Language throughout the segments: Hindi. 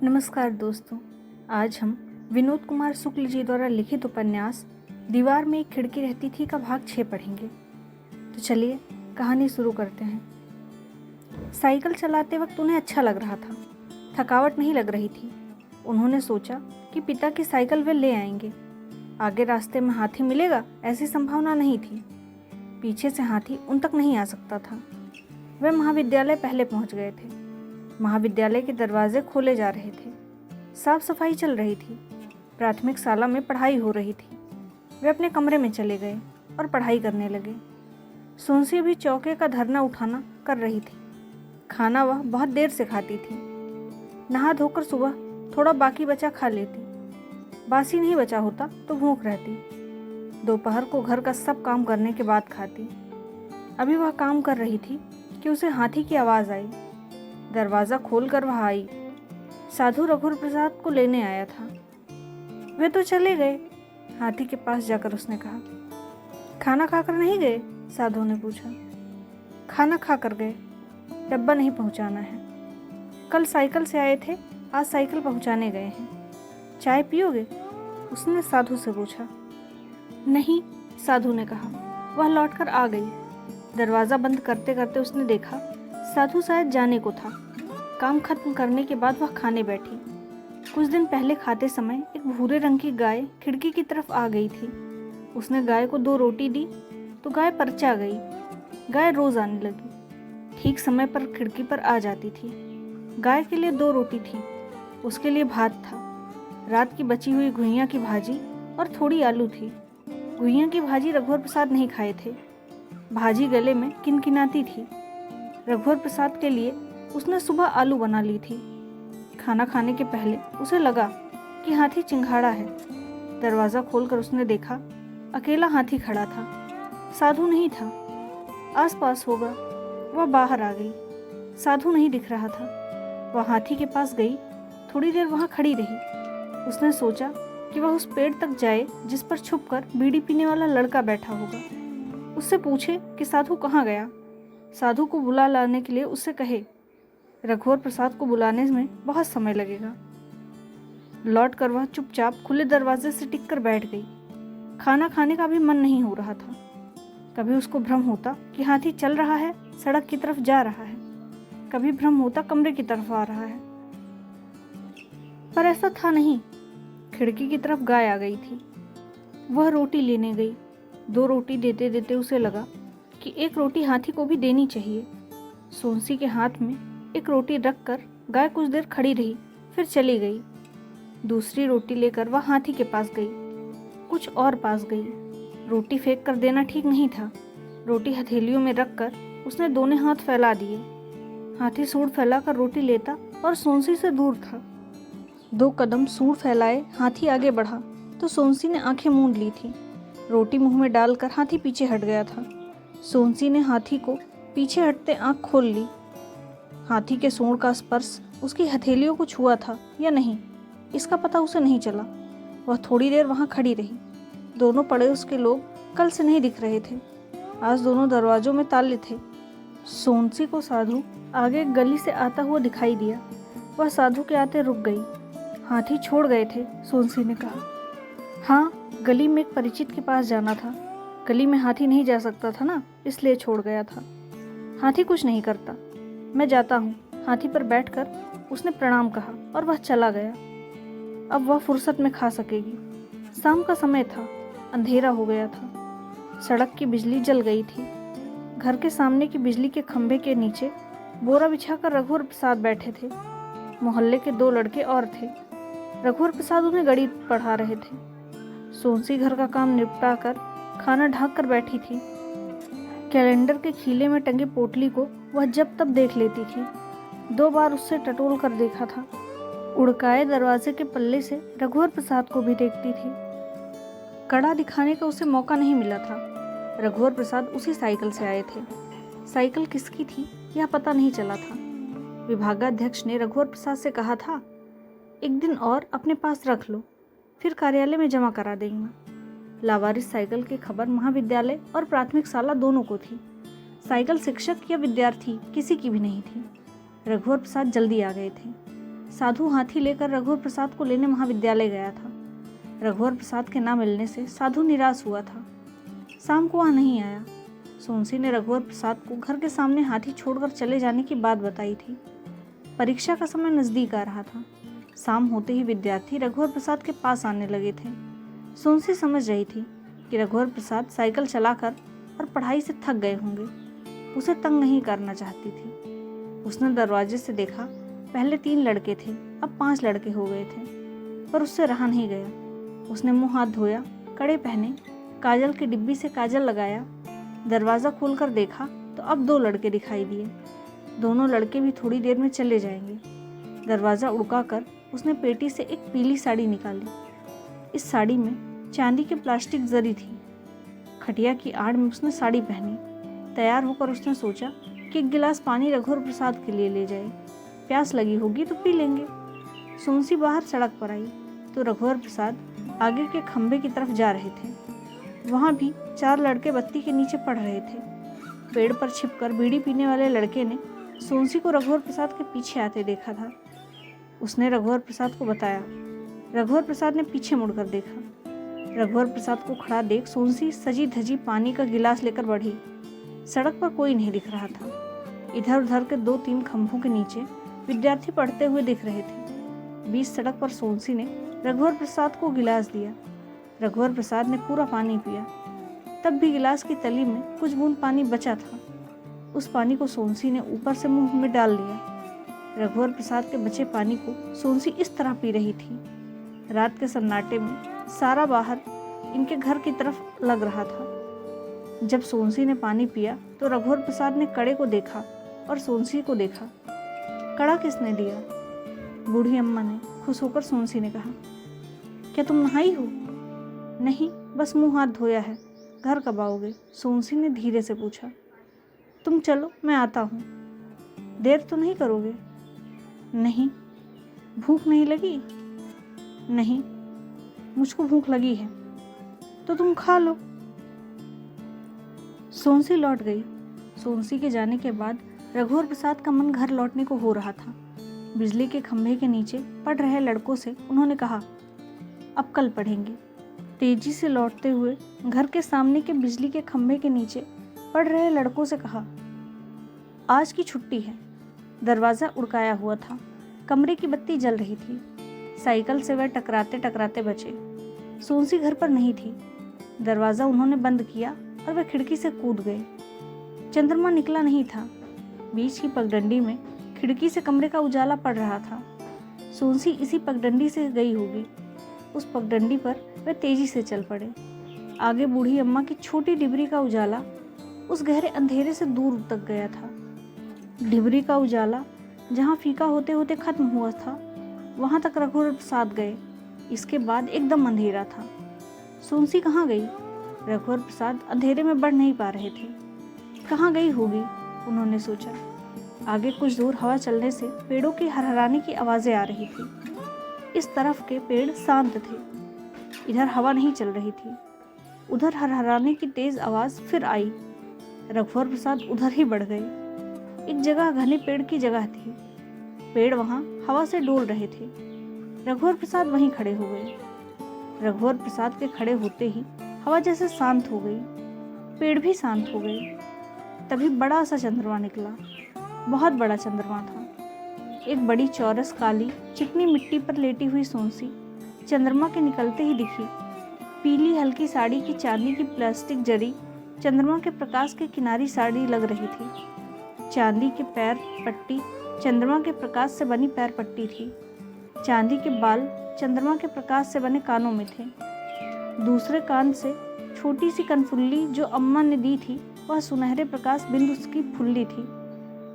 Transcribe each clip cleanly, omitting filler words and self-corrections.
नमस्कार दोस्तों। आज हम विनोद कुमार शुक्ल जी द्वारा लिखित उपन्यास दीवार में एक खिड़की रहती थी का भाग 6 पढ़ेंगे। तो चलिए कहानी शुरू करते हैं। साइकिल चलाते वक्त उन्हें अच्छा लग रहा था, थकावट नहीं लग रही थी। उन्होंने सोचा कि पिता की साइकिल वे ले आएंगे। आगे रास्ते में हाथी मिलेगा ऐसी संभावना नहीं थी। पीछे से हाथी उन तक नहीं आ सकता था। वे महाविद्यालय पहले पहुंच गए थे। महाविद्यालय के दरवाजे खोले जा रहे थे। साफ सफाई चल रही थी। प्राथमिक शाला में पढ़ाई हो रही थी। वे अपने कमरे में चले गए और पढ़ाई करने लगे। सोनसी भी चौके का धरना उठाना कर रही थी। खाना वह बहुत देर से खाती थी। नहा धोकर सुबह थोड़ा बाकी बचा खा लेती। बासी नहीं बचा होता तो भूख रहती। दोपहर को घर का सब काम करने के बाद खाती। अभी वह काम कर रही थी कि उसे हाथी की आवाज़ आई। दरवाज़ा खोलकर वह आई। साधु रघुवर प्रसाद को लेने आया था। वे तो चले गए। हाथी के पास जाकर उसने कहा, खाना खाकर नहीं गए? साधु ने पूछा। खाना खा कर गए, डब्बा नहीं पहुंचाना है। कल साइकिल से आए थे, आज साइकिल पहुंचाने गए हैं। चाय पियोगे? उसने साधु से पूछा। नहीं, साधु ने कहा। वह लौटकर आ गई। दरवाज़ा बंद करते करते उसने देखा साधु शायद जाने को था। काम खत्म करने के बाद वह खाने बैठी। कुछ दिन पहले खाते समय एक भूरे रंग की गाय खिड़की की तरफ आ गई थी। उसने गाय को 2 रोटी दी तो गाय परचा गई। गाय रोज आने लगी। ठीक समय पर खिड़की पर आ जाती थी। गाय के लिए 2 रोटी थी, उसके लिए भात था। रात की बची हुई घुइयां की भाजी और थोड़ी आलू थी। घुइयां की भाजी रघुवर प्रसाद नहीं खाए थे। भाजी गले में किनकिनाती थी। रघुवर प्रसाद के लिए उसने सुबह आलू बना ली थी। खाना खाने के पहले उसे लगा कि हाथी चिंघाड़ा है। दरवाज़ा खोलकर उसने देखा, अकेला हाथी खड़ा था। साधु नहीं था। आसपास होगा। वह बाहर आ गई। साधु नहीं दिख रहा था। वह हाथी के पास गई। थोड़ी देर वहाँ खड़ी रही। उसने सोचा कि वह उस पेड़ तक जाए जिस पर छुपकर बीड़ी पीने वाला लड़का बैठा होगा। उससे पूछे कि साधु कहाँ गया। साधु को बुला लाने के लिए उससे कहे। रघुवर प्रसाद को बुलाने में बहुत समय लगेगा। लौट कर वह चुपचाप खुले दरवाजे से टिक कर बैठ गई। खाना खाने का भी मन नहीं हो रहा था। कभी उसको भ्रम होता कि हाथी चल रहा है, सड़क की तरफ जा रहा है। कभी भ्रम होता कमरे की तरफ आ रहा है, पर ऐसा था नहीं। खिड़की की तरफ गाय आ गई थी। वह रोटी लेने गई। 2 रोटी देते देते उसे लगा कि एक रोटी हाथी को भी देनी चाहिए। सोनसी के हाथ में एक रोटी रखकर गाय कुछ देर खड़ी रही, फिर चली गई। दूसरी रोटी लेकर वह हाथी के पास गई, कुछ और पास गई। रोटी फेंक कर देना ठीक नहीं था। रोटी हथेलियों में रखकर उसने दोनों हाथ फैला दिए। हाथी सूंड फैलाकर रोटी लेता और सोनसी से दूर था। 2 कदम सूंड फैलाए हाथी आगे बढ़ा तो सोनसी ने आंखें मूंद ली थी। रोटी मुंह में डालकर हाथी पीछे हट गया था। सोनसी ने हाथी को पीछे हटते आंख खोल ली। हाथी के सूंड का स्पर्श उसकी हथेलियों को छुआ था या नहीं, इसका पता उसे नहीं चला। वह थोड़ी देर वहां खड़ी रही। दोनों पड़ोस के लोग कल से नहीं दिख रहे थे। आज दोनों दरवाजों में ताले थे। सोनसी को साधु आगे गली से आता हुआ दिखाई दिया। वह साधु के आते रुक गई। हाथी छोड़ गए थे, सोनसी ने कहा। हाँ, गली में एक परिचित के पास जाना था। गली में हाथी नहीं जा सकता था ना, इसलिए छोड़ गया था। हाथी कुछ नहीं करता, मैं जाता हूँ। हाथी पर बैठकर उसने प्रणाम कहा और वह चला गया। अब वह फुर्सत में खा सकेगी। शाम का समय था, अंधेरा हो गया था। सड़क की बिजली जल गई थी। घर के सामने की बिजली के खंभे के नीचे बोरा बिछाकर रघुवर प्रसाद बैठे थे। मोहल्ले के 2 लड़के और थे। रघुवर प्रसाद उन्हें गणित पढ़ा रहे थे। सोनसी घर का काम निपटा कर खाना ढक कर बैठी थी। कैलेंडर के खीले में टंगे पोटली को वह जब तब देख लेती थी। 2 बार उससे टटोल कर देखा था। उड़काए दरवाजे के पल्ले से रघुवर प्रसाद को भी देखती थी। कड़ा दिखाने का उसे मौका नहीं मिला था। रघुवर प्रसाद उसी साइकिल से आए थे। साइकिल किसकी थी यह पता नहीं चला था। विभागाध्यक्ष ने रघुवर प्रसाद से कहा था, एक दिन और अपने पास रख लो, फिर कार्यालय में जमा करा देंगे। लावारिस साइकिल की खबर महाविद्यालय और प्राथमिक शाला दोनों को थी। साइकिल शिक्षक या विद्यार्थी किसी की भी नहीं थी। रघुवर प्रसाद जल्दी आ गए थे। साधु हाथी लेकर रघुवर प्रसाद को लेने महाविद्यालय गया था। रघुवर प्रसाद के ना मिलने से साधु निराश हुआ था। शाम को वह नहीं आया। सोनसी ने रघुवर प्रसाद को घर के सामने हाथी छोड़कर चले जाने की बात बताई थी। परीक्षा का समय नजदीक आ रहा था। शाम होते ही विद्यार्थी रघुवर प्रसाद के पास आने लगे थे। सोनसी समझ रही थी कि रघुवर प्रसाद साइकिल चलाकर और पढ़ाई से थक गए होंगे। उसे तंग नहीं करना चाहती थी। उसने दरवाजे से देखा, पहले 3 लड़के थे, अब 5 लड़के हो गए थे, पर उससे रहा नहीं गया। उसने मुंह हाथ धोया, कड़े पहने, काजल की डिब्बी से काजल लगाया। दरवाज़ा खोलकर देखा तो अब 2 लड़के दिखाई दिए। दोनों लड़के भी थोड़ी देर में चले जाएंगे। दरवाज़ा उड़काकर उसने पेटी से एक पीली साड़ी निकाली। इस साड़ी में चांदी की प्लास्टिक जरी थी। खटिया की आड़ में उसने साड़ी पहनी। तैयार होकर उसने सोचा कि 1 गिलास पानी रघुवर प्रसाद के लिए ले जाए, प्यास लगी होगी तो पी लेंगे। सोनसी बाहर सड़क पर आई तो रघुवर प्रसाद आगे के खंभे की तरफ जा रहे थे। वहाँ भी 4 लड़के बत्ती के नीचे पढ़ रहे थे। पेड़ पर छिपकर बीड़ी पीने वाले लड़के ने सोनसी को रघुवर प्रसाद के पीछे आते देखा था। उसने रघुवर प्रसाद को बताया। रघुवर प्रसाद ने पीछे मुड़कर देखा। रघुवर प्रसाद को खड़ा देख सोनसी सजी धजी पानी का गिलास लेकर बढ़ी। सड़क पर कोई नहीं दिख रहा था। इधर उधर के 2-3 खंभों के नीचे विद्यार्थी पढ़ते हुए दिख रहे थे। बीच सड़क पर सोनसी ने रघुवर प्रसाद को गिलास दिया। रघुवर प्रसाद ने पूरा पानी पिया। तब भी गिलास की तली में कुछ बूंद पानी बचा था। उस पानी को सोनसी ने ऊपर से मुंह में डाल लिया। रघुवर प्रसाद के बचे पानी को सोनसी इस तरह पी रही थी। रात के सन्नाटे में सारा बाहर इनके घर की तरफ लग रहा था। जब सोनसी ने पानी पिया तो रघुवर प्रसाद ने कड़े को देखा और सोनसी को देखा। कड़ा किसने दिया? बूढ़ी अम्मा ने, खुश होकर सोनसी ने कहा। क्या तुम नहाई हो? नहीं, बस मुंह हाथ धोया है। घर कब आओगे? सोनसी ने धीरे से पूछा। तुम चलो, मैं आता हूँ। देर तो नहीं करोगे? नहीं। भूख नहीं लगी? नहीं, मुझको भूख लगी है। तो तुम खा लो। सोनसी लौट गई। सोनसी के जाने के बाद रघुवर प्रसाद का मन घर लौटने को हो रहा था। बिजली के खंभे के नीचे पढ़ रहे लड़कों से उन्होंने कहा, अब कल पढ़ेंगे। तेजी से लौटते हुए घर के सामने के बिजली के खंभे के नीचे पढ़ रहे लड़कों से कहा, आज की छुट्टी है। दरवाज़ा उड़काया हुआ था। कमरे की बत्ती जल रही थी। साइकिल से वह टकराते टकराते बचे। सोनसी घर पर नहीं थी। दरवाज़ा उन्होंने बंद किया और वह खिड़की से कूद गए। चंद्रमा निकला नहीं था। बीच की पगडंडी में खिड़की से कमरे का उजाला पड़ रहा था। सोनसी इसी पगडंडी से गई होगी। उस पगडंडी पर वे तेजी से चल पड़े। आगे बूढ़ी अम्मा की छोटी डिबरी का उजाला उस गहरे अंधेरे से दूर तक गया था। डिबरी का उजाला जहाँ फीका होते होते खत्म हुआ था, वहाँ तक रघुवर प्रसाद गए। इसके बाद एकदम अंधेरा था। सोनसी कहाँ गई? रघुवर प्रसाद अंधेरे में बढ़ नहीं पा रहे थे। कहाँ गई होगी, उन्होंने सोचा। आगे कुछ दूर हवा चलने से पेड़ों की हरहराने की आवाज़ें आ रही थी। इस तरफ के पेड़ शांत थे। इधर हवा नहीं चल रही थी। उधर हरहराने की तेज आवाज़ फिर आई। रघुवर प्रसाद उधर ही बढ़ गए। एक जगह घने पेड़ की जगह थी। पेड़ वहाँ हवा से डोल रहे थे। रघुवर प्रसाद वहीं खड़े हो गए। रघुवर प्रसाद के खड़े होते ही हवा जैसे शांत हो गई। पेड़ भी शांत हो गए। तभी बड़ा सा चंद्रमा निकला। बहुत बड़ा चंद्रमा था। एक बड़ी चौरस काली चिकनी मिट्टी पर लेटी हुई सोनसी चंद्रमा के निकलते ही दिखी। पीली हल्की साड़ी की चांदी की प्लास्टिक जड़ी चंद्रमा के प्रकाश के किनारी साड़ी लग रही थी। चांदी के पैर पट्टी चंद्रमा के प्रकाश से बनी पैर पट्टी थी। चांदी के बाल चंद्रमा के प्रकाश से बने कानों में थे। दूसरे कान से छोटी सी कनफुल्ली जो अम्मा ने दी थी, वह सुनहरे प्रकाश बिंदु की फुल्ली थी।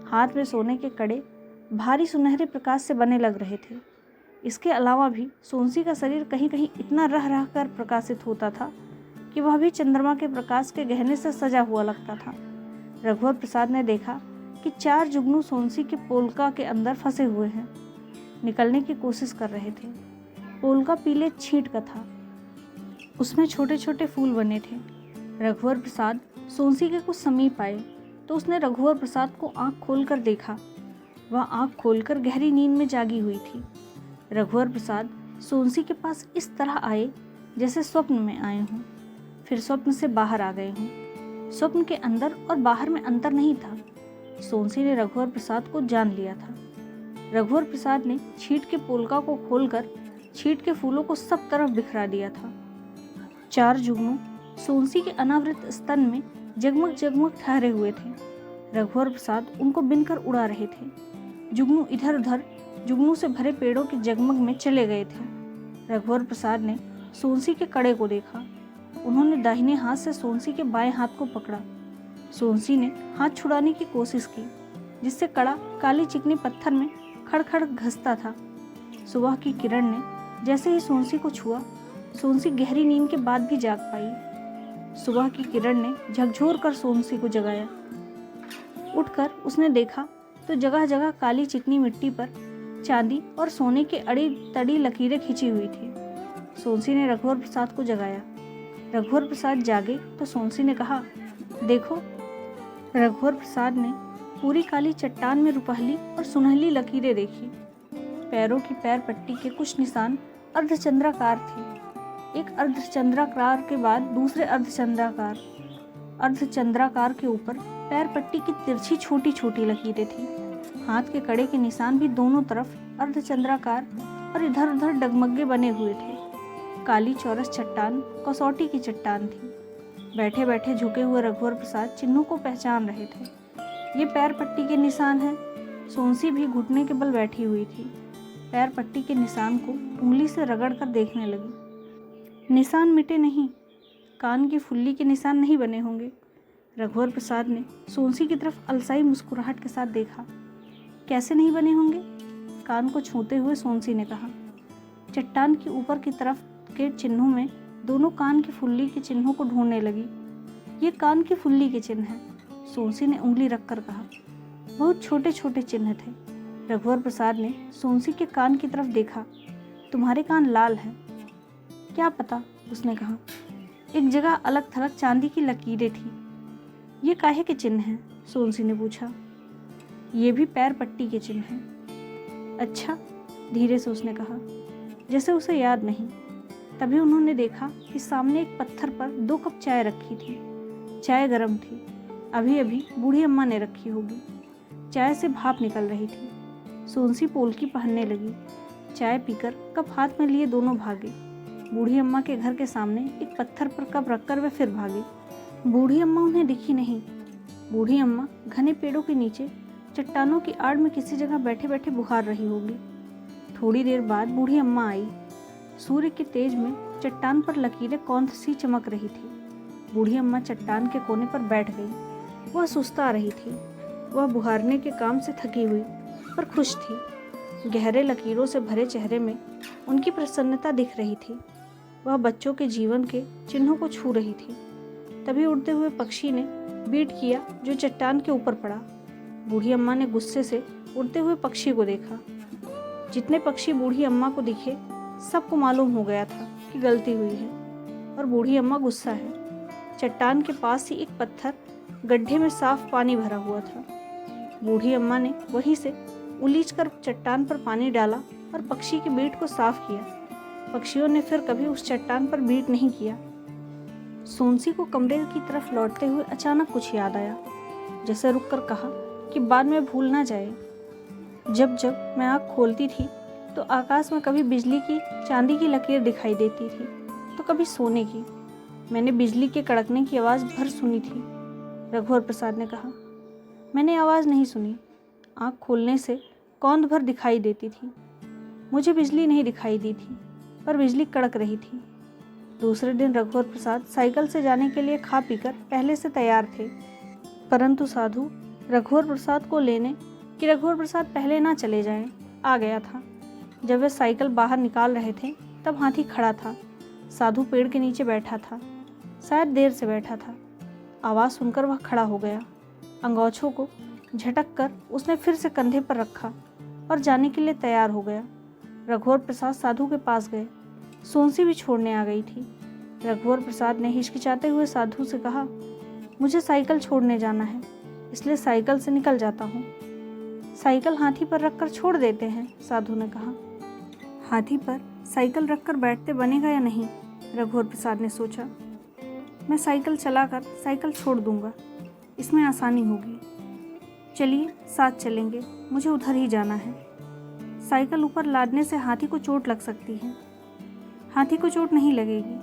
हाथ में सोने के कड़े भारी सुनहरे प्रकाश से बने लग रहे थे। इसके अलावा भी सोनसी का शरीर कहीं कहीं इतना रह रह कर प्रकाशित होता था कि वह भी चंद्रमा के प्रकाश के गहने से सजा हुआ लगता था। रघुवर प्रसाद ने देखा कि 4 जुगनू सोनसी के पोलका के अंदर फंसे हुए हैं, निकलने की कोशिश कर रहे थे। पोलका पीले छींट का था। उसमें छोटे छोटे फूल बने थे। रघुवर प्रसाद सोनसी के कुछ समीप आए तो उसने रघुवर प्रसाद को आंख खोलकर देखा। वह आँख खोलकर गहरी नींद में जागी हुई थी। रघुवर प्रसाद सोनसी के पास इस तरह आए जैसे स्वप्न में आए हों, फिर स्वप्न से बाहर आ गए हों। स्वप्न के अंदर और बाहर में अंतर नहीं था। सोनसी ने रघुवर प्रसाद को जान लिया था। रघुवर प्रसाद ने छींट के पोलका को खोलकर छींट के फूलों को सब तरफ बिखरा दिया था। 4 जुगनू सोनसी के अनावृत स्तन में जगमग जगमग ठहरे हुए थे। रघुवर प्रसाद उनको बिनकर उड़ा रहे थे। जुगनू इधर उधर जुगनू से भरे पेड़ों के जगमग में चले गए थे। रघुवर प्रसाद ने सोनसी के कड़े को देखा। उन्होंने दाहिने हाथ से सोनसी के बाएं हाथ को पकड़ा। सोनसी ने हाथ छुड़ाने की कोशिश की, जिससे कड़ा काली चिकनी पत्थर में खड़खड़ घसता था। सुबह की किरण ने जैसे ही सोनसी को छुआ, सोनसी गहरी नींद के बाद भी जाग पाई। सुबह की किरण ने झकझोर कर सोनसी को जगाया। उठकर उसने देखा तो जगह जगह काली चिकनी मिट्टी पर चांदी और सोने के अड़ी तड़ी लकीरें खिंची हुई थी। सोनसी ने रघुवर प्रसाद को जगाया। रघुवर प्रसाद जागे तो सोनसी ने कहा, देखो। रघुवर प्रसाद ने पूरी काली चट्टान में रुपहली और सुनहली लकीरें देखी। पैरों की पैर पट्टी के कुछ निशान अर्धचंद्राकार थे। एक अर्धचंद्राकार के बाद दूसरे अर्धचंद्राकार। अर्धचंद्राकार के ऊपर पैर पट्टी की तिरछी छोटी छोटी लकीरें थी। हाथ के कड़े के निशान भी दोनों तरफ अर्धचंद्राकार और इधर उधर डगमगे बने हुए थे। काली चौरस चट्टान कसौटी की चट्टान थी। बैठे बैठे झुके हुए रघुवर प्रसाद चिन्हों को पहचान रहे थे। ये पैर पट्टी के निशान हैं। सोनसी भी घुटने के बल बैठी हुई थी। पैर पट्टी के निशान को उंगली से रगड़ कर देखने लगी। निशान मिटे नहीं। कान की फुल्ली के निशान नहीं बने होंगे। रघुवर प्रसाद ने सोनसी की तरफ अलसाई मुस्कुराहट के साथ देखा। कैसे नहीं बने होंगे? कान को छूते हुए सोनसी ने कहा। चट्टान की ऊपर की तरफ के चिन्हों में दोनों कान की फुल्ली के चिन्हों को ढूंढने लगी। ये कान की फुल्ली के चिन्ह हैं, सोनसी ने उंगली रखकर कहा। बहुत छोटे छोटे चिन्ह थे। रघुवर प्रसाद ने सोनसी के कान की तरफ देखा। तुम्हारे कान लाल हैं। क्या पता, उसने कहा। एक जगह अलग थलग चांदी की लकीरें थी। ये काहे के चिन्ह हैं? सोनसी ने पूछा। ये भी पैर पट्टी के चिन्ह हैं। अच्छा, धीरे से उसने कहा, जैसे उसे याद नहीं। तभी उन्होंने देखा कि सामने एक पत्थर पर 2 कप चाय रखी थी। चाय गर्म थी। अभी अभी बूढ़ी अम्मा ने रखी होगी। चाय से भाप निकल रही थी। सोनसी पोलकी पहनने लगी। चाय पीकर कप हाथ में लिए दोनों भागे। बूढ़ी अम्मा के घर के सामने एक पत्थर पर कप रखकर वे फिर भागे। बूढ़ी अम्मा उन्हें दिखी नहीं। बूढ़ी अम्मा घने पेड़ों के नीचे चट्टानों की आड़ में किसी जगह बैठे बैठे बुहार रही होगी। थोड़ी देर बाद बूढ़ी अम्मा आई। सूर्य के तेज में चट्टान पर लकीरें कौंध सी चमक रही थी। बूढ़ी अम्मा चट्टान के कोने पर बैठ गई। वह सुस्ता रही थी। वह बुहारने के काम से थकी हुई पर खुश थी। गहरे लकीरों से भरे चेहरे में उनकी प्रसन्नता दिख रही थी। वह बच्चों के जीवन के चिन्हों को छू रही थी। तभी उड़ते हुए पक्षी ने बीट किया जो चट्टान के ऊपर पड़ा। बूढ़ी अम्मा ने गुस्से से उड़ते हुए पक्षी को देखा। जितने पक्षी बूढ़ी अम्मा को दिखे, सबको मालूम हो गया था कि गलती हुई है और बूढ़ी अम्मा गुस्सा है। चट्टान के पास ही एक पत्थर गड्ढे में साफ पानी भरा हुआ था। बूढ़ी अम्मा ने वहीं से उलीच कर चट्टान पर पानी डाला और पक्षी की बीट को साफ किया। पक्षियों ने फिर कभी उस चट्टान पर बीट नहीं किया। सोनसी को कमरे की तरफ लौटते हुए अचानक कुछ याद आया। जैसे रुककर कहा कि बाद में भूल ना जाए। जब जब मैं आँख खोलती थी तो आकाश में कभी बिजली की चांदी की लकीर दिखाई देती थी, तो कभी सोने की। मैंने बिजली के कड़कने की आवाज़ भर सुनी थी। रघुवर प्रसाद ने कहा। मैंने आवाज़ नहीं सुनी। आँख खोलने से कौंध भर दिखाई देती थी। मुझे बिजली नहीं दिखाई दी थी, पर बिजली कड़क रही थी। दूसरे दिन रघुवर प्रसाद साइकिल से जाने के लिए खा पीकर पहले से तैयार थे, परंतु साधु रघुवर प्रसाद को लेने कि रघुवर प्रसाद पहले ना चले जाएं, आ गया था। जब वे साइकिल बाहर निकाल रहे थे तब हाथी खड़ा था। साधु पेड़ के नीचे बैठा था। शायद देर से बैठा था। आवाज़ सुनकर वह खड़ा हो गया। अंगोछों को झटक कर उसने फिर से कंधे पर रखा और जाने के लिए तैयार हो गया। रघुवर प्रसाद साधु के पास गए। सोनसी भी छोड़ने आ गई थी। रघुवर प्रसाद ने हिचकिचाते हुए साधु से कहा, मुझे साइकिल छोड़ने जाना है, इसलिए साइकिल से निकल जाता हूँ। साइकिल हाथी पर रखकर छोड़ देते हैं, साधु ने कहा। हाथी पर साइकिल रखकर बैठते बनेगा या नहीं, रघुवर प्रसाद ने सोचा। मैं साइकिल चलाकर साइकिल छोड़ दूंगा, इसमें आसानी होगी। चलिए साथ चलेंगे, मुझे उधर ही जाना है। साइकिल ऊपर लादने से हाथी को चोट लग सकती है। हाथी को चोट नहीं लगेगी।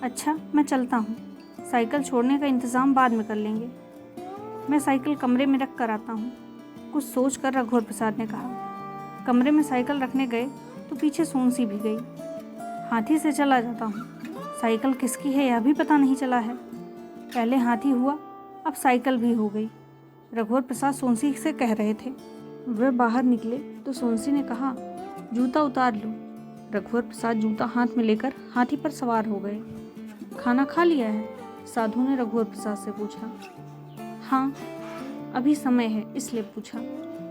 अच्छा, मैं चलता हूँ, साइकिल छोड़ने का इंतज़ाम बाद में कर लेंगे। मैं साइकिल कमरे में रख कर आता हूँ, कुछ सोच कर रघुवर प्रसाद ने कहा। कमरे में साइकिल रखने गए तो पीछे सोनसी भी गई। हाथी से चला जाता हूँ, साइकिल किसकी है यह भी पता नहीं चला है। पहले हाथी हुआ, अब साइकिल भी हो गई, रघुवर प्रसाद सोनसी से कह रहे थे। वे बाहर निकले तो सोनसी ने कहा, जूता उतार लो। रघुवर प्रसाद जूता हाथ में लेकर हाथी पर सवार हो गए। खाना खा लिया है, साधु ने रघुवर प्रसाद से पूछा। हाँ, अभी समय है इसलिए पूछा।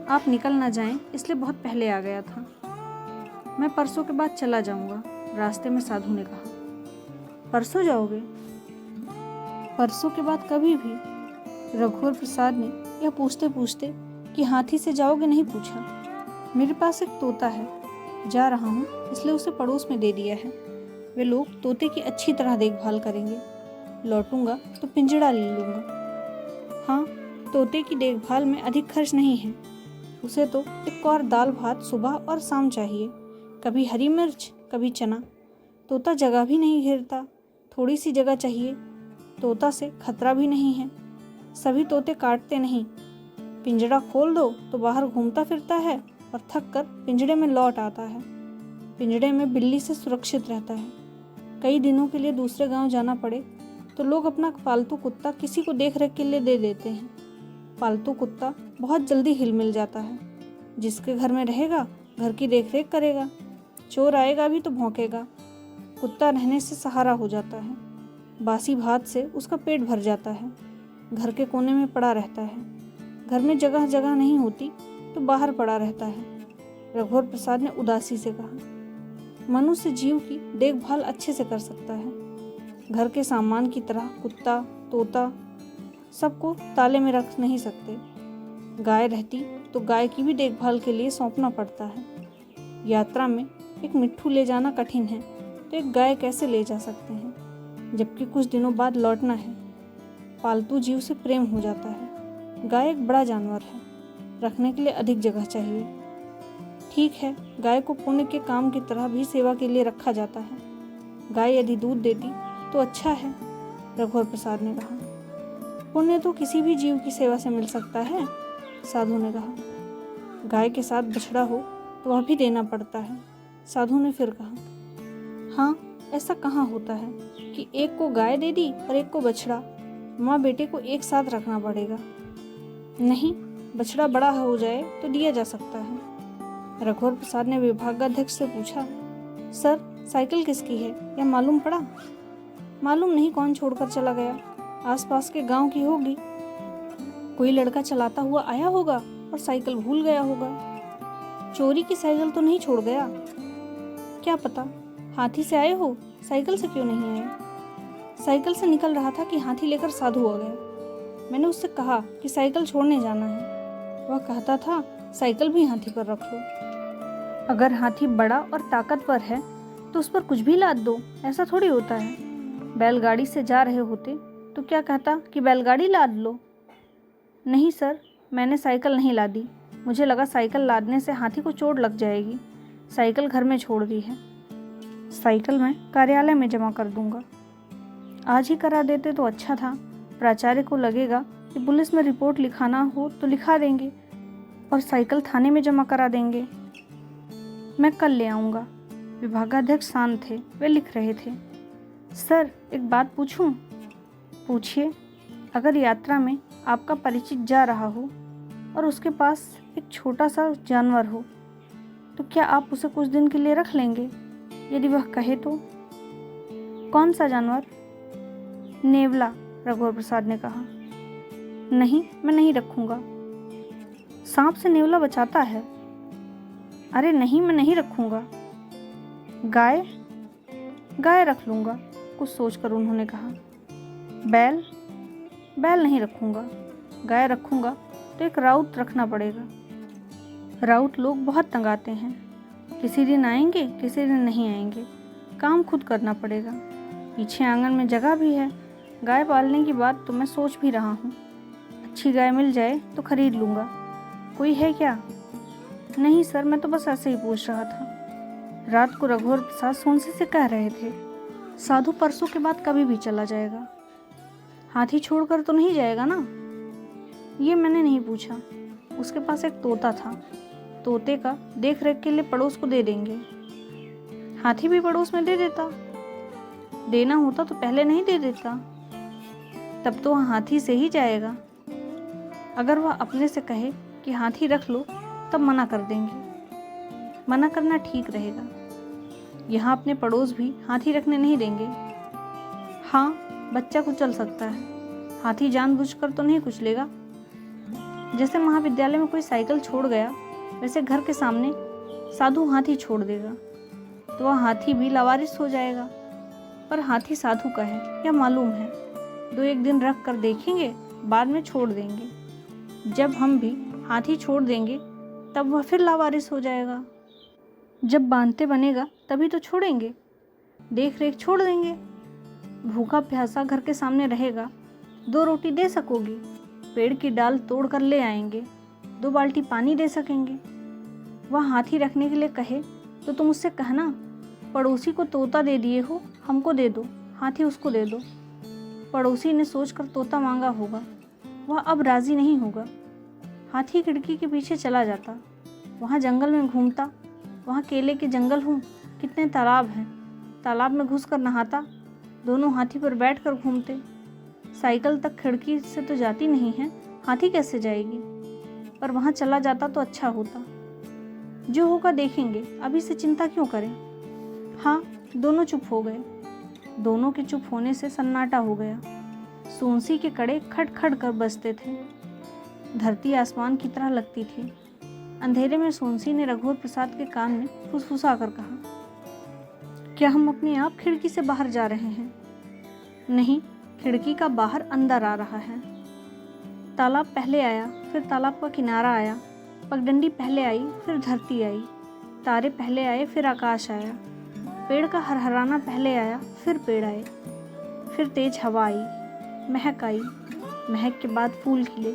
आप निकल ना जाएं इसलिए बहुत पहले आ गया था। मैं परसों के बाद चला जाऊंगा, रास्ते में साधु ने कहा। परसों जाओगे? परसों के बाद कभी भी, रघुवर प्रसाद ने यह पूछते पूछते कि हाथी से जाओगे नहीं पूछा। मेरे पास एक तोता है, जा रहा हूँ इसलिए उसे पड़ोस में दे दिया है। वे लोग तोते की अच्छी तरह देखभाल करेंगे। लौटूंगा तो पिंजड़ा ले लूँगा। हाँ, तोते की देखभाल में अधिक खर्च नहीं है। उसे तो एक और दाल भात सुबह और शाम चाहिए, कभी हरी मिर्च कभी चना। तोता जगह भी नहीं घेरता, थोड़ी सी जगह चाहिए। तोता से खतरा भी नहीं है, सभी तोते काटते नहीं। पिंजड़ा खोल दो तो बाहर घूमता फिरता है और थक कर पिंजड़े में लौट आता है। पिंजड़े में बिल्ली से सुरक्षित रहता है। कई दिनों के लिए दूसरे गांव जाना पड़े तो लोग अपना पालतू कुत्ता किसी को देख रेख के लिए दे देते हैं। पालतू कुत्ता बहुत जल्दी हिल मिल जाता है। जिसके घर में रहेगा घर की देख रेख करेगा, चोर आएगा भी तो भौंकेगा। कुत्ता रहने से सहारा हो जाता है। बासी भात से उसका पेट भर जाता है। घर के कोने में पड़ा रहता है। घर में जगह जगह नहीं होती तो बाहर पड़ा रहता है, रघुवर प्रसाद ने उदासी से कहा। मनुष्य जीव की देखभाल अच्छे से कर सकता है। घर के सामान की तरह कुत्ता तोता सबको ताले में रख नहीं सकते। गाय रहती तो गाय की भी देखभाल के लिए सौंपना पड़ता है। यात्रा में एक मिट्ठू ले जाना कठिन है तो एक गाय कैसे ले जा सकते हैं, जबकि कुछ दिनों बाद लौटना है। पालतू जीव से प्रेम हो जाता है। गाय एक बड़ा जानवर है, रखने के लिए अधिक जगह चाहिए। ठीक है, गाय को पुण्य के काम की तरह भी सेवा के लिए रखा जाता है। गाय यदि दूध देती तो अच्छा है, रघुवर प्रसाद ने कहा। पुण्य तो किसी भी जीव की सेवा से मिल सकता है, साधु ने कहा। गाय के साथ बछड़ा हो तो वह भी देना पड़ता है, साधु ने फिर कहा। हाँ, ऐसा कहाँ होता है कि एक को गाय दे दी और एक को बछड़ा। माँ बेटे को एक साथ रखना पड़ेगा। नहीं, बछड़ा बड़ा हो जाए तो दिया जा सकता है। रघुवर प्रसाद ने विभागाध्यक्ष से पूछा, सर साइकिल किसकी है या मालूम पड़ा? मालूम नहीं कौन छोड़कर चला गया, आसपास के गांव की होगी। कोई लड़का चलाता हुआ आया होगा और साइकिल भूल गया होगा। चोरी की साइकिल तो नहीं छोड़ गया? क्या पता, हाथी से आए हो, साइकिल से क्यों नहीं आए? साइकिल से निकल रहा था कि हाथी लेकर साधु आ गया। मैंने उससे कहा कि साइकिल छोड़ने जाना है। वह कहता था साइकिल भी हाथी पर रख लो। अगर हाथी बड़ा और ताकतवर है तो उस पर कुछ भी लाद दो, ऐसा थोड़ी होता है। बैलगाड़ी से जा रहे होते तो क्या कहता कि बैलगाड़ी लाद लो? नहीं सर, मैंने साइकिल नहीं लादी। मुझे लगा साइकिल लादने से हाथी को चोट लग जाएगी। साइकिल घर में छोड़ दी है। साइकिल मैं कार्यालय में जमा कर दूंगा। आज ही करा देते तो अच्छा था। प्राचार्य को लगेगा कि पुलिस में रिपोर्ट लिखाना हो तो लिखा देंगे और साइकिल थाने में जमा करा देंगे। मैं कल ले आऊँगा। विभागाध्यक्ष शांत थे, वे लिख रहे थे। सर एक बात पूछूं? पूछिए। अगर यात्रा में आपका परिचित जा रहा हो और उसके पास एक छोटा सा जानवर हो तो क्या आप उसे कुछ दिन के लिए रख लेंगे, यदि वह कहे तो? कौन सा जानवर? नेवला, रघुवर प्रसाद ने कहा। नहीं, मैं नहीं रखूंगा। सांप से नेवला बचाता है। अरे नहीं, मैं नहीं रखूंगा। गाय? गाय रख लूंगा, कुछ सोचकर उन्होंने कहा। बैल नहीं रखूंगा। गाय रखूंगा तो एक राउत रखना पड़ेगा। राउत लोग बहुत तंग आते हैं। किसी दिन आएंगे, किसी दिन नहीं आएंगे। काम खुद करना पड़ेगा। पीछे आंगन में जगह भी है। गाय पालने की बात तो मैं सोच भी रहा हूँ। अच्छी गाय मिल जाए तो खरीद लूँगा। कोई है क्या? नहीं सर, मैं तो बस ऐसे ही पूछ रहा था। रात को रघुवर प्रसाद सोनसी से कह रहे थे, साधु परसों के बाद कभी भी चला जाएगा। हाथी छोड़कर तो नहीं जाएगा ना? ये मैंने नहीं पूछा। उसके पास एक तोता था। तोते का देख रेख के लिए पड़ोस को दे देंगे। हाथी भी पड़ोस में दे देता। देना होता तो पहले नहीं दे देता। तब तो वह हाथी से ही जाएगा। अगर वह अपने से कहे कि हाथी रख लो तब मना कर देंगे। मना करना ठीक रहेगा। यहाँ अपने पड़ोस भी हाथी रखने नहीं देंगे। हाँ, बच्चा कुचल सकता है, हाथी जानबूझकर तो नहीं कुचलेगा। जैसे महाविद्यालय में कोई साइकिल छोड़ गया, वैसे घर के सामने साधु हाथी छोड़ देगा तो वह हाथी भी लावारिस हो जाएगा। पर हाथी साधु का है यह मालूम है। 2-1 दिन रख कर देखेंगे, बाद में छोड़ देंगे। जब हम भी हाथी छोड़ देंगे तब वह फिर लावारिस हो जाएगा। जब बांधते बनेगा तभी तो छोड़ेंगे। देख रेख छोड़ देंगे। भूखा प्यासा घर के सामने रहेगा, 2 रोटी दे सकोगी। पेड़ की डाल तोड़ कर ले आएंगे, 2 बाल्टी पानी दे सकेंगे। वह हाथी रखने के लिए कहे तो तुम उससे कहना, पड़ोसी को तोता दे दिए हो, हमको दे दो, हाथी उसको दे दो। पड़ोसी ने सोचकर तोता मांगा होगा, वह अब राजी नहीं होगा। हाथी खिड़की के पीछे चला जाता, वहाँ जंगल में घूमता। वहाँ केले के जंगल हों, कितने तालाब हैं। तालाब में घुस कर नहाता। दोनों हाथी पर बैठ कर घूमते। साइकिल तक खिड़की से तो जाती नहीं है, हाथी कैसे जाएगी? पर वहाँ चला जाता तो अच्छा होता। जो होगा देखेंगे, अभी से चिंता क्यों करें। हाँ, दोनों चुप हो गए। दोनों के चुप होने से सन्नाटा हो गया। सोनसी के कड़े खट खट कर बजते थे। धरती आसमान की तरह लगती थी। अंधेरे में सोनसी ने रघुवर प्रसाद के कान में फुसफुसा कर कहा, क्या हम अपने आप खिड़की से बाहर जा रहे हैं? नहीं, खिड़की का बाहर अंदर आ रहा है। तालाब पहले आया, फिर तालाब का किनारा आया। पगडंडी पहले आई, फिर धरती आई। तारे पहले आए, फिर आकाश आया। पेड़ का हरहराना पहले आया, फिर पेड़ आए। फिर तेज हवा आई, महक आई। महक के बाद फूल खिले।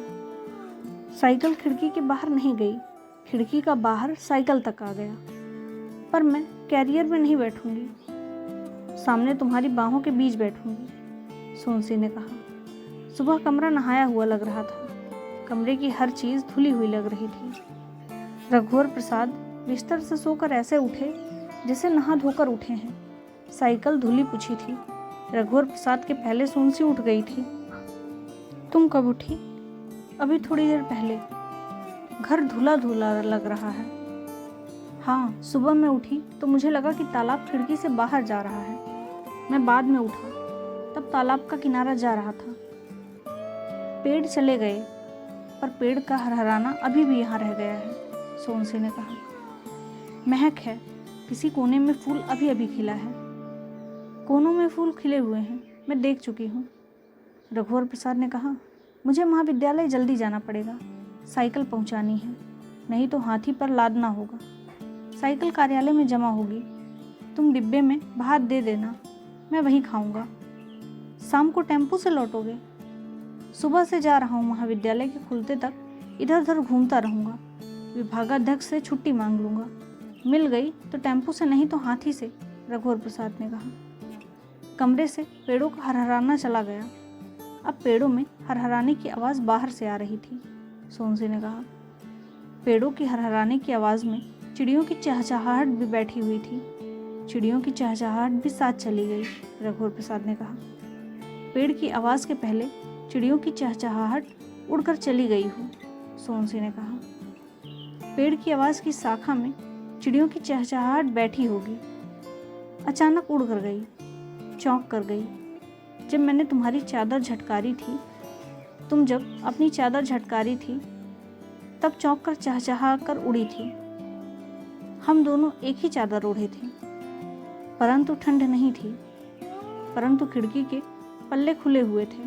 साइकिल खिड़की के बाहर नहीं गई, खिड़की का बाहर साइकिल तक आ गया। पर मैं कैरियर में नहीं बैठूंगी, सामने तुम्हारी बाहों के बीच बैठूंगी, सोनसी ने कहा। सुबह कमरा नहाया हुआ लग रहा था। कमरे की हर चीज़ धुली हुई लग रही थी। रघुवर प्रसाद बिस्तर से सोकर ऐसे उठे जैसे नहा धोकर उठे हैं। साइकिल धुली पुछी थी। रघुवर प्रसाद के पहले सोनसी उठ गई थी। तुम कब उठी? अभी थोड़ी देर पहले। घर धुला धुला लग रहा है। हाँ, सुबह मैं उठी तो मुझे लगा कि तालाब खिड़की से बाहर जा रहा है। मैं बाद में उठा, तब तालाब का किनारा जा रहा था। पेड़ चले गए, पर पेड़ का हरहराना अभी भी यहाँ रह गया है, सोनसी ने कहा। महक है, किसी कोने में फूल अभी अभी खिला है। कोनों में फूल खिले हुए हैं, मैं देख चुकी हूँ। रघुवर प्रसाद ने कहा, मुझे महाविद्यालय जल्दी जाना पड़ेगा, साइकिल पहुँचानी है, नहीं तो हाथी पर लादना होगा। साइकिल कार्यालय में जमा होगी, तुम डिब्बे में भात दे देना, मैं वहीं खाऊंगा। शाम को टेम्पो से लौटोगे? सुबह से जा रहा हूँ, महाविद्यालय के खुलते तक इधर उधर घूमता रहूँगा। विभागाध्यक्ष से छुट्टी मांग लूँगा, मिल गई तो टेम्पो से, नहीं तो हाथी से, रघुवर प्रसाद ने कहा। कमरे से पेड़ों का हरहराना चला गया। अब पेड़ों में हरहराने की आवाज़ बाहर से आ रही थी, सोनसी ने कहा। पेड़ों की हरहराने की आवाज़ में चिड़ियों की चहचहाहट भी बैठी हुई थी। चिड़ियों की चहचहाहट भी साथ चली गई, रघुवर प्रसाद ने कहा। पेड़ की आवाज़ के पहले चिड़ियों की चहचहाहट उड़कर चली गई हो, सोनसी ने कहा। पेड़ की आवाज़ की शाखा में चिड़ियों की चहचहाहट बैठी होगी। अचानक उड़ कर गई, चौंक कर गई। जब मैंने तुम्हारी चादर झटकारी थी, तुम जब अपनी चादर झटकारी थी, तब चौंक कर चहचहा कर उड़ी थी। हम दोनों एक ही चादर ओढ़े थे, परंतु ठंड नहीं थी, परंतु खिड़की के पल्ले खुले हुए थे,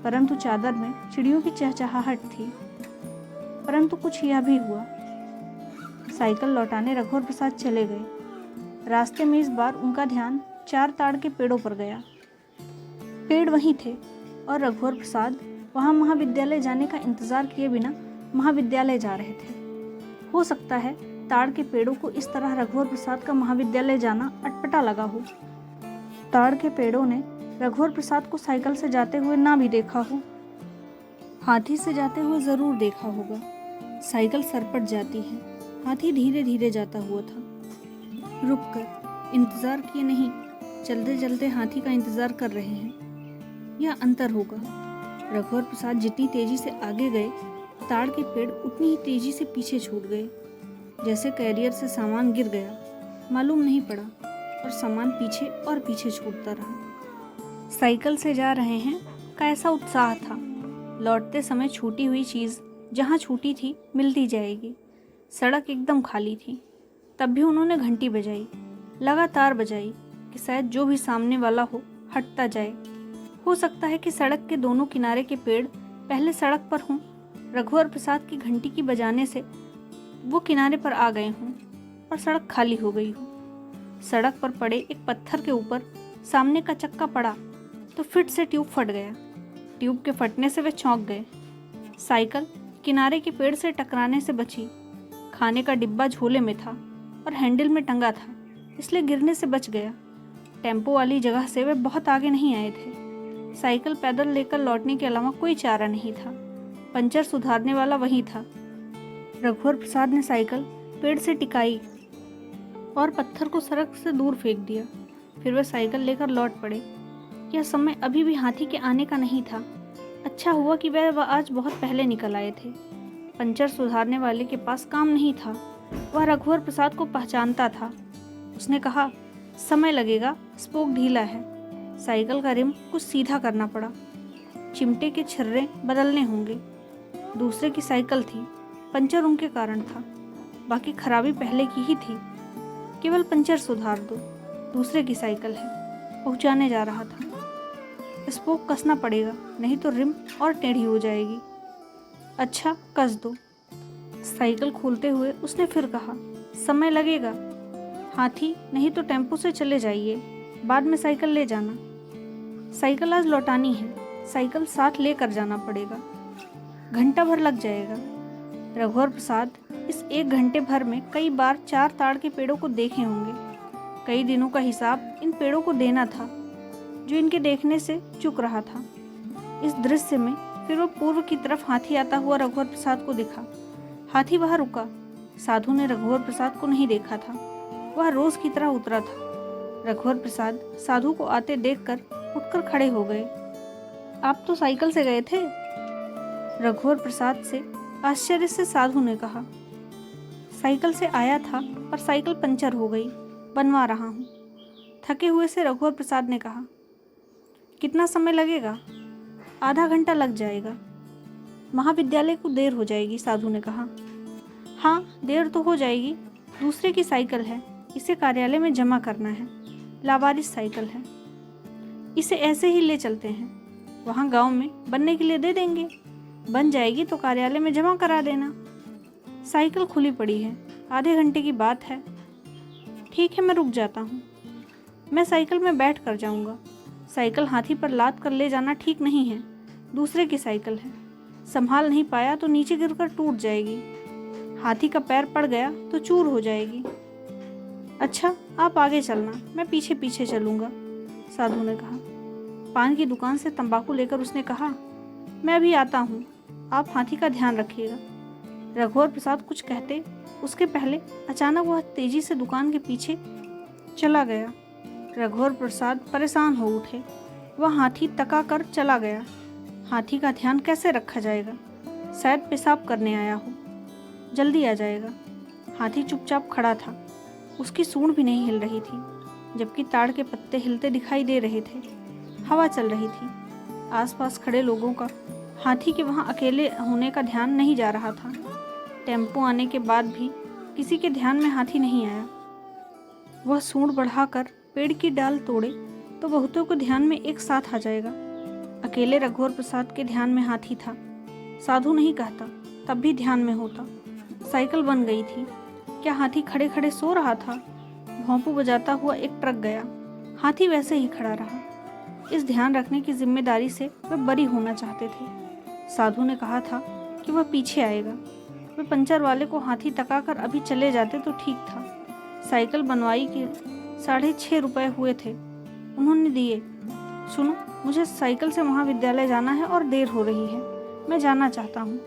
परंतु चादर में चिड़ियों की चहचहाहट थी। परंतु कुछ यह भी हुआ, साइकिल लौटाने रघुवर प्रसाद चले गए। रास्ते में इस बार उनका ध्यान 4 ताड़ के पेड़ों पर गया। पेड़ वहीं थे और रघुवर प्रसाद वहाँ महाविद्यालय जाने का इंतजार किए बिना महाविद्यालय जा रहे थे। हो सकता है ताड़ के पेड़ों को इस तरह रघुवर प्रसाद का महाविद्यालय जाना अटपटा लगा हो। ताड़ के पेड़ों ने रघुवर प्रसाद को साइकिल से जाते हुए ना भी देखा हो, हाथी से जाते हुए जरूर देखा होगा। साइकिल सरपट जाती है, हाथी धीरे धीरे जाता हुआ था। रुककर इंतजार किए नहीं, चलते चलते हाथी का इंतजार कर रहे हैं। यह अंतर होगा। रघुवर प्रसाद जितनी तेजी से आगे गए, ताड़ के पेड़ उतनी ही तेजी से पीछे छूट गए। जैसे कैरियर से सामान गिर गया, मालूम नहीं पड़ा और सामान पीछे और पीछे छूटता रहा। साइकिल से जा रहे हैं का ऐसा उत्साह था। लौटते समय छूटी हुई चीज़ जहाँ छूटी थी मिलती जाएगी। सड़क एकदम खाली थी। तब भी उन्होंने घंटी बजाई, लगातार बजाई कि शायद जो भी सामने वाला हो हटता जाए। हो सकता है कि सड़क के दोनों किनारे के पेड़ पहले सड़क पर हों। रघुवर प्रसाद की घंटी की बजाने से वो किनारे पर आ गए हों और सड़क खाली हो गई हो। सड़क पर पड़े एक पत्थर के ऊपर सामने का चक्का पड़ा तो फिट से ट्यूब फट गया। ट्यूब के फटने से वे चौंक गए। साइकिल किनारे के पेड़ से टकराने से बची। खाने का डिब्बा झोले में था और हैंडल में टंगा था, इसलिए गिरने से बच गया। टेम्पो वाली जगह से वे बहुत आगे नहीं आए थे। साइकिल पैदल लेकर लौटने के अलावा कोई चारा नहीं था। पंचर सुधारने वाला वही था। रघुवर प्रसाद ने साइकिल पेड़ से टिकाई और पत्थर को सड़क से दूर फेंक दिया। फिर वे साइकिल लेकर लौट पड़े। यह समय अभी भी हाथी के आने का नहीं था। अच्छा हुआ कि वह आज बहुत पहले निकल आए थे। पंचर सुधारने वाले के पास काम नहीं था। वह रघुवर प्रसाद को पहचानता था। उसने कहा, समय लगेगा, स्पोक ढीला है। साइकिल का रिम कुछ सीधा करना पड़ा। चिमटे के छिर्रे बदलने होंगे। दूसरे की साइकिल थी, पंचर उनके कारण था। बाकी खराबी पहले की ही थी, केवल पंचर सुधार दो। दूसरे की साइकिल है, पहुंचाने जा रहा था। स्पोक कसना पड़ेगा, नहीं तो रिम और टेढ़ी हो जाएगी। अच्छा, कस दो। साइकिल खोलते हुए उसने फिर कहा, समय लगेगा। हाथी नहीं तो टेम्पो से चले जाइए, बाद में साइकिल ले जाना। साइकिल आज लौटानी है, साइकिल साथ लेकर जाना पड़ेगा। घंटा भर लग जाएगा। रघुवर प्रसाद इस 1 घंटे भर में कई बार 4 ताड़ के पेड़ों को देखे होंगे। कई दिनों का हिसाब इन पेड़ों को देना था, जो इनके देखने से चूक रहा था। इस दृश्य में फिर वो पूर्व की तरफ हाथी आता हुआ रघुवर प्रसाद को दिखा। हाथी वहाँ रुका। साधु ने रघुवर प्रसाद को नहीं देखा था। वह रोज की तरह उतरा था। रघुवर प्रसाद साधु को आते देखकर उठकर खड़े हो गए। आप तो साइकिल से गए थे? रघुवर प्रसाद से आश्चर्य से साधु ने कहा। साइकिल से आया था, पर साइकिल पंचर हो गई, बनवा रहा हूँ। थके हुए से रघुवर प्रसाद ने कहा। कितना समय लगेगा? आधा घंटा लग जाएगा। महाविद्यालय को देर हो जाएगी, साधु ने कहा। हाँ, देर तो हो जाएगी। दूसरे की साइकिल है, इसे कार्यालय में जमा करना है। लावारिस साइकिल है, इसे ऐसे ही ले चलते हैं। वहाँ गांव में बनने के लिए दे देंगे। बन जाएगी तो कार्यालय में जमा करा देना। साइकिल खुली पड़ी है, आधे घंटे की बात है। ठीक है, मैं रुक जाता हूँ। मैं साइकिल में बैठ कर जाऊँगा। साइकिल हाथी पर लाद कर ले जाना ठीक नहीं है। दूसरे की साइकिल है, संभाल नहीं पाया तो नीचे गिरकर टूट जाएगी। हाथी का पैर पड़ गया तो चूर हो जाएगी। अच्छा, आप आगे चलना, मैं पीछे पीछे चलूँगा, साधु ने कहा। पान की दुकान से तंबाकू लेकर उसने कहा, मैं अभी आता हूँ, आप हाथी का ध्यान रखिएगा। रघुवर प्रसाद कुछ कहते उसके पहले अचानक वह तेजी से दुकान के पीछे चला गया। रघुवर प्रसाद परेशान हो उठे। वह हाथी तका कर चला गया। हाथी का ध्यान कैसे रखा जाएगा? शायद पेशाब करने आया हो, जल्दी आ जाएगा। हाथी चुपचाप खड़ा था। उसकी सूंड भी नहीं हिल रही थी, जबकि ताड़ के पत्ते हिलते दिखाई दे रहे थे। हवा चल रही थी। आसपास खड़े लोगों का हाथी के वहाँ अकेले होने का ध्यान नहीं जा रहा था। टेम्पो आने के बाद भी किसी के ध्यान में हाथी नहीं आया। वह सूंड बढ़ाकर पेड़ की डाल तोड़े तो बहुतों को ध्यान में एक साथ आ जाएगा। अकेले रघुवर प्रसाद के ध्यान में हाथी था। साधु नहीं कहता, तब भी ध्यान में होता। साइकिल बन गई थी। क्या हाथी खड़े खड़े सो रहा था? भौंपू बजाता हुआ एक ट्रक गया। हाथी वैसे ही खड़ा रहा। इस ध्यान रखने की जिम्मेदारी से वे बरी होना चाहते थे। साधु ने कहा था कि वह पीछे आएगा। वे पंचर वाले को हाथी तकाकर अभी चले जाते तो ठीक था। साइकिल बनवाई के 6.5 रुपये हुए थे, उन्होंने दिए। सुनो, मुझे साइकिल से महाविद्यालय जाना है और देर हो रही है, मैं जाना चाहता हूँ।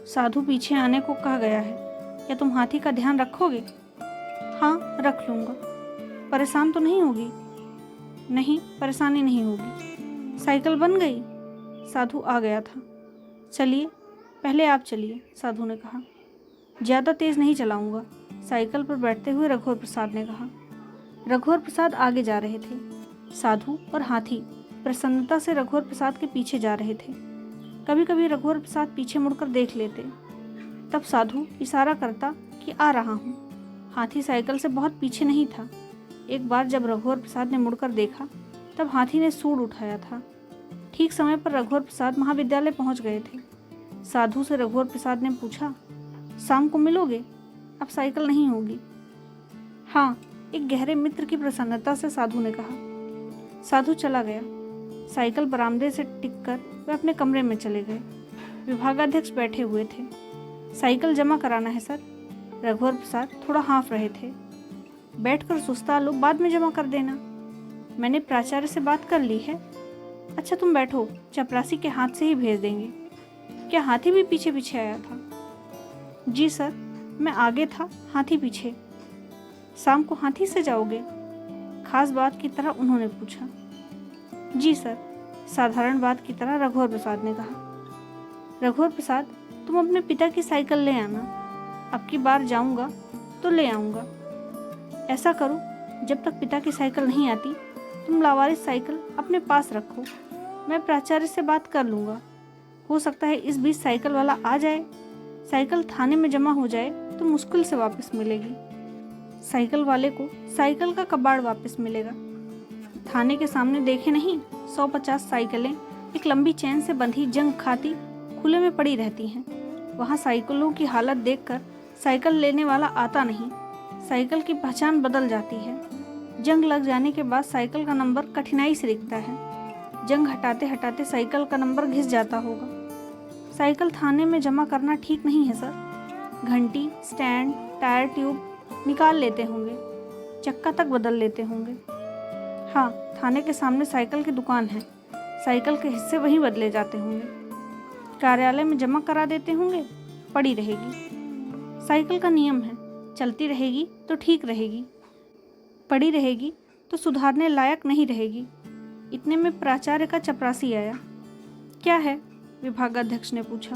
साधु पीछे आने को कहा गया है। क्या तुम हाथी का ध्यान रखोगे? हाँ, रख लूँगा। परेशान तो नहीं होगी? नहीं, परेशानी नहीं होगी। साइकिल बन गई? साधु आ गया था। चलिए, पहले आप चलिए, साधु ने कहा। ज़्यादा तेज़ नहीं चलाऊंगा, साइकिल पर बैठते हुए रघुवर प्रसाद ने कहा। रघुवर प्रसाद आगे जा रहे थे। साधु और हाथी प्रसन्नता से रघुवर प्रसाद के पीछे जा रहे थे। कभी कभी रघुवर प्रसाद पीछे मुड़कर देख लेते। तब साधु इशारा करता कि आ रहा हूँ। हाथी साइकिल से बहुत पीछे नहीं था। एक बार जब रघुवर प्रसाद ने मुड़कर देखा तब हाथी ने सूंड उठाया था। ठीक समय पर रघुवर प्रसाद महाविद्यालय पहुँच गए थे। साधु से रघुवर प्रसाद ने पूछा, शाम को मिलोगे? अब साइकिल नहीं होगी। हाँ, एक गहरे मित्र की प्रसन्नता से साधु ने कहा। साधु चला गया। साइकिल बरामदे से टिककर वे अपने कमरे में चले गए। विभागाध्यक्ष बैठे हुए थे। साइकिल जमा कराना है सर। रघुवर प्रसाद थोड़ा हाँफ रहे थे। बैठकर सुस्ता लो, बाद में जमा कर देना। मैंने प्राचार्य से बात कर ली है। अच्छा तुम बैठो, चपरासी के हाथ से ही भेज देंगे। क्या हाथी भी पीछे पीछे आया था? जी सर, मैं आगे था, हाथी पीछे। शाम को हाथी से जाओगे? खास बात की तरह उन्होंने पूछा। जी सर, साधारण बात की तरह रघुवर प्रसाद ने कहा। रघुवर प्रसाद, तुम अपने पिता की साइकिल ले आना। अब की बार जाऊंगा तो ले आऊंगा। ऐसा करो, जब तक पिता की साइकिल नहीं आती तुम लावारिस साइकिल अपने पास रखो। मैं प्राचार्य से बात कर लूँगा। हो सकता है इस बीच साइकिल वाला आ जाए। साइकिल थाने में जमा हो जाए तो मुश्किल से वापस मिलेगी। साइकिल वाले को साइकिल का कबाड़ वापस मिलेगा। थाने के सामने देखे नहीं, 150 साइकिलें एक लंबी चैन से बंधी जंग खाती खुले में पड़ी रहती हैं। वहाँ साइकिलों की हालत देखकर साइकिल लेने वाला आता नहीं। साइकिल की पहचान बदल जाती है। जंग लग जाने के बाद साइकिल का नंबर कठिनाई से दिखता है। जंग हटाते हटाते साइकिल का नंबर घिस जाता होगा। साइकिल थाने में जमा करना ठीक नहीं है सर। घंटी, स्टैंड, टायर ट्यूब निकाल लेते होंगे, चक्का तक बदल लेते होंगे। हाँ, थाने के सामने साइकिल की दुकान है। साइकिल के हिस्से वहीं बदले जाते होंगे। कार्यालय में जमा करा देते होंगे, पड़ी रहेगी। साइकिल का नियम है, चलती रहेगी तो ठीक रहेगी, पड़ी रहेगी तो सुधारने लायक नहीं रहेगी। इतने में प्राचार्य का चपरासी आया। क्या है? विभागाध्यक्ष ने पूछा।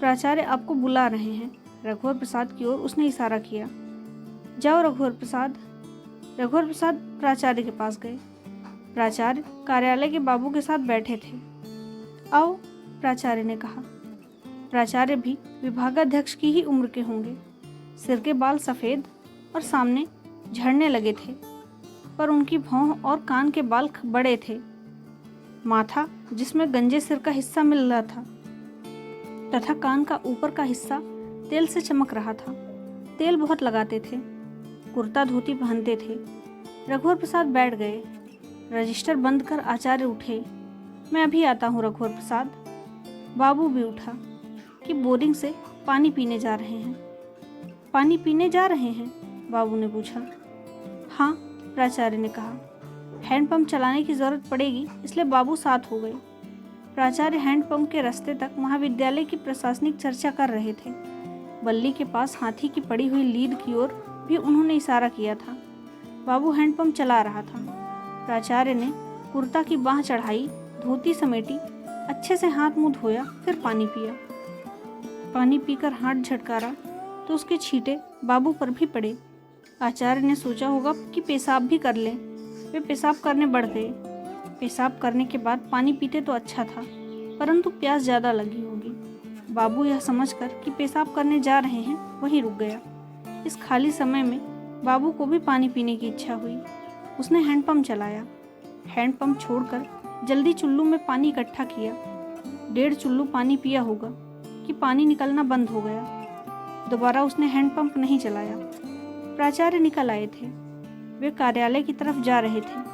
प्राचार्य आपको बुला रहे हैं। रघुवर प्रसाद की ओर उसने इशारा किया। जाओ रघुवर प्रसाद। रघुवर प्रसाद प्राचार्य के पास गए। प्राचार्य कार्यालय के बाबू के साथ बैठे थे। आओ, प्राचार्य ने कहा। प्राचार्य भी विभागाध्यक्ष की ही उम्र के होंगे। सिर के बाल सफ़ेद और सामने झड़ने लगे थे, पर उनकी भौं और कान के बाल बड़े थे। माथा, जिसमें गंजे सिर का हिस्सा मिल रहा था, तथा कान का ऊपर का हिस्सा तेल से चमक रहा था। तेल बहुत लगाते थे। कुर्ता धोती पहनते थे। रघुवर प्रसाद बैठ गए। रजिस्टर बंद कर आचार्य उठे। मैं अभी आता हूँ रघुवर प्रसाद। बाबू भी उठा कि बोरिंग से पानी पीने जा रहे हैं। पानी पीने जा रहे हैं? बाबू ने पूछा। हाँ, प्राचार्य ने कहा। हैंडपंप चलाने की ज़रूरत पड़ेगी, इसलिए बाबू साथ हो गए। प्राचार्य हैंडपंप के रास्ते तक महाविद्यालय की प्रशासनिक चर्चा कर रहे थे। बल्ली के पास हाथी की पड़ी हुई लीद की ओर भी उन्होंने इशारा किया था। बाबू हैंडपंप चला रहा था। प्राचार्य ने कुर्ता की बाँह चढ़ाई, धोती समेटी, अच्छे से हाथ मुंह धोया, फिर पानी पिया। पानी पीकर हाथ झटकारा तो उसके छींटे बाबू पर भी पड़े। आचार्य ने सोचा होगा कि पेशाब भी कर लें। वे पेशाब करने बढ़ गए। पेशाब करने के बाद पानी पीते तो अच्छा था, परंतु प्यास ज़्यादा लगी होगी। बाबू यह समझकर कि पेशाब करने जा रहे हैं वहीं रुक गया। इस खाली समय में बाबू को भी पानी पीने की इच्छा हुई। उसने हैंडपंप चलाया। हैंडपंप छोड़कर जल्दी चुल्लू में पानी इकट्ठा किया। 1.5 चुल्लू पानी पिया होगा कि पानी निकलना बंद हो गया। दोबारा उसने हैंडपंप नहीं चलाया। प्राचार्य निकल आए थे। वे कार्यालय की तरफ जा रहे थे।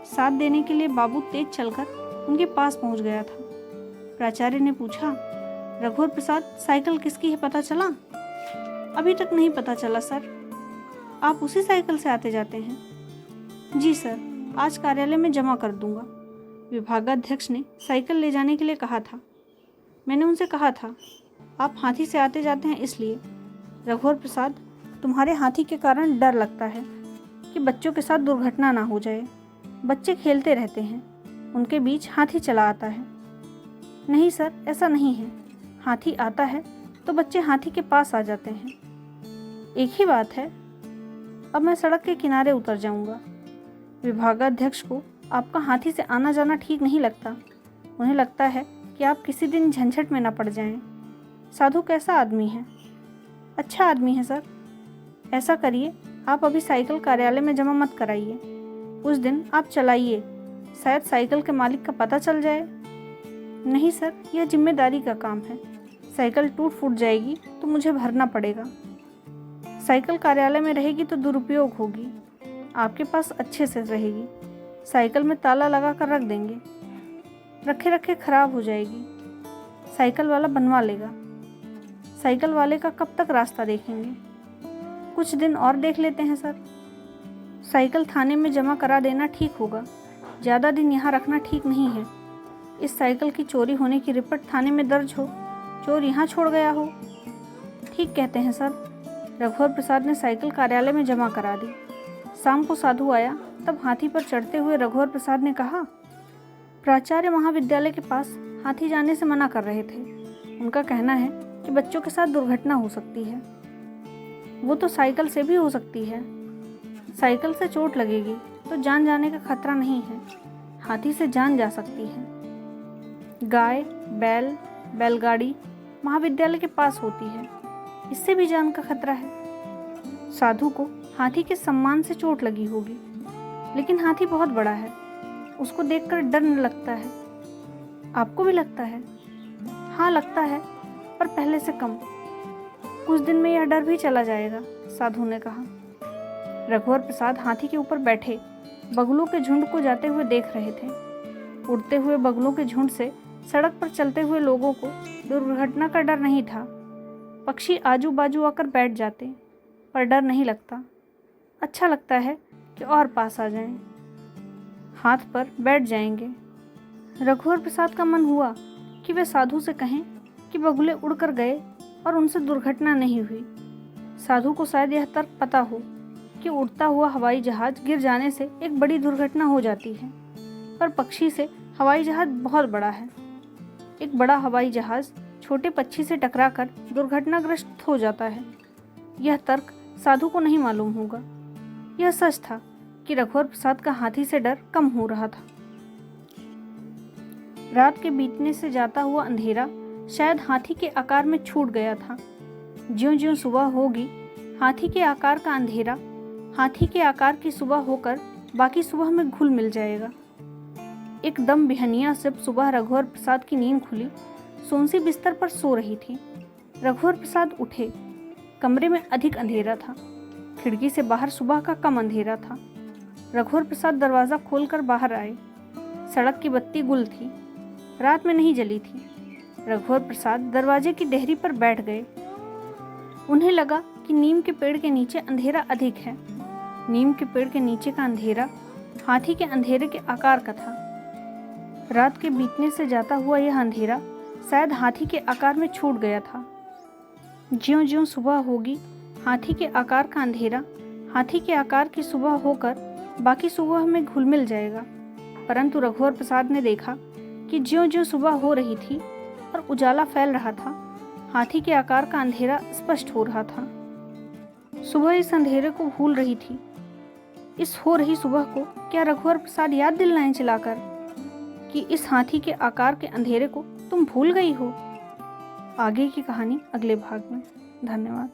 साथ देने के लिए बाबू तेज चलकर उनके पास पहुंच गया था। प्राचार्य ने पूछा, रघुवर प्रसाद, साइकिल किसकी है पता चला? अभी तक नहीं पता चला सर। आप उसी साइकिल से आते जाते हैं? जी सर, आज कार्यालय में जमा कर दूंगा। विभागाध्यक्ष ने साइकिल ले जाने के लिए कहा था। मैंने उनसे कहा था आप हाथी से आते जाते हैं इसलिए। रघुवर प्रसाद, तुम्हारे हाथी के कारण डर लगता है कि बच्चों के साथ दुर्घटना ना हो जाए। बच्चे खेलते रहते हैं, उनके बीच हाथी चला आता है। नहीं सर, ऐसा नहीं है। हाथी आता है तो बच्चे हाथी के पास आ जाते हैं। एक ही बात है। अब मैं सड़क के किनारे उतर जाऊंगा। विभागाध्यक्ष को आपका हाथी से आना जाना ठीक नहीं लगता। उन्हें लगता है कि आप किसी दिन झंझट में न पड़ जाएं। साधु कैसा आदमी है? अच्छा आदमी है सर। ऐसा करिए, आप अभी साइकिल कार्यालय में जमा मत कराइए। उस दिन आप चलाइए, शायद साइकिल के मालिक का पता चल जाए। नहीं सर, यह जिम्मेदारी का काम है। साइकिल टूट फूट जाएगी तो मुझे भरना पड़ेगा। साइकिल कार्यालय में रहेगी तो दुरुपयोग होगी। आपके पास अच्छे से रहेगी। साइकिल में ताला लगा कर रख देंगे। रखे रखे खराब हो जाएगी। साइकिल वाला बनवा लेगा। साइकिल वाले का कब तक रास्ता देखेंगे? कुछ दिन और देख लेते हैं सर। साइकिल थाने में जमा करा देना ठीक होगा। ज़्यादा दिन यहाँ रखना ठीक नहीं है। इस साइकिल की चोरी होने की रिपोर्ट थाने में दर्ज हो, चोर यहाँ छोड़ गया हो। ठीक कहते हैं सर। रघुवर प्रसाद ने साइकिल कार्यालय में जमा करा दी। शाम को साधु आया, तब हाथी पर चढ़ते हुए रघुवर प्रसाद ने कहा, प्राचार्य महाविद्यालय के पास हाथी जाने से मना कर रहे थे। उनका कहना है कि बच्चों के साथ दुर्घटना हो सकती है। वो तो साइकिल से भी हो सकती है। साइकिल से चोट लगेगी तो जान जाने का खतरा नहीं है। हाथी से जान जा सकती है। गाय, बैल, बैलगाड़ी महाविद्यालय के पास होती है, इससे भी जान का खतरा है। साधु को हाथी के सम्मान से चोट लगी होगी, लेकिन हाथी बहुत बड़ा है, उसको देखकर डर न लगता है। आपको भी लगता है? हाँ लगता है, पर पहले से कम। कुछ दिन में यह डर भी चला जाएगा, साधु ने कहा। रघुवर प्रसाद हाथी के ऊपर बैठे बगुलों के झुंड को जाते हुए देख रहे थे। उड़ते हुए बगुलों के झुंड से सड़क पर चलते हुए लोगों को दुर्घटना का डर नहीं था। पक्षी आजू बाजू आकर बैठ जाते, पर डर नहीं लगता। अच्छा लगता है कि और पास आ जाएं, हाथ पर बैठ जाएंगे। रघुवर प्रसाद का मन हुआ कि वे साधु से कहें कि बगुले उड़कर गए और उनसे दुर्घटना नहीं हुई। साधु को शायद यह तर्क पता हो कि उड़ता हुआ हवाई जहाज गिर जाने से एक बड़ी दुर्घटना हो जाती है, पर पक्षी से हवाई जहाज बहुत बड़ा है। एक बड़ा हवाई जहाज छोटे पक्षी से टकराकर दुर्घटनाग्रस्त हो जाता है। यह तर्क साधु को नहीं मालूम होगा। यह सच था कि रघुवर प्रसाद का हाथी से डर कम हो रहा था। रात के बीतने से जाता हुआ अंधेरा शायद हाथी के आकार में छूट गया था। ज्यों-ज्यों सुबह होगी, हाथी के आकार का अंधेरा हाथी के आकार की सुबह होकर बाकी सुबह में घुल मिल जाएगा। एकदम बिहनिया से सुबह रघुवर प्रसाद की नींद खुली। सोनसी बिस्तर पर सो रही थी। रघुवर प्रसाद उठे। कमरे में अधिक अंधेरा था। खिड़की से बाहर सुबह का कम अंधेरा था। रघुवर प्रसाद दरवाज़ा खोलकर बाहर आए। सड़क की बत्ती गुल थी, रात में नहीं जली थी। रघुवर प्रसाद दरवाजे की देहरी पर बैठ गए। उन्हें लगा कि नीम के पेड़ के नीचे अंधेरा अधिक है। नीम के पेड़ के नीचे का अंधेरा हाथी के अंधेरे के आकार का था। रात के बीतने से जाता हुआ यह अंधेरा शायद हाथी के आकार में छूट गया था। ज्यों-ज्यों सुबह होगी, हाथी के आकार का अंधेरा हाथी के आकार की सुबह होकर बाकी सुबह में घुल मिल जाएगा। परंतु रघुवर प्रसाद ने देखा कि ज्यों-ज्यों सुबह हो रही थी और उजाला फैल रहा था, हाथी के आकार का अंधेरा स्पष्ट हो रहा था। सुबह इस अंधेरे को भूल रही थी। इस हो रही सुबह को क्या रघुवर प्रसाद याद दिलाएं चिल्लाकर कि इस हाथी के आकार के अंधेरे को तुम भूल गई हो। आगे की कहानी अगले भाग में। धन्यवाद।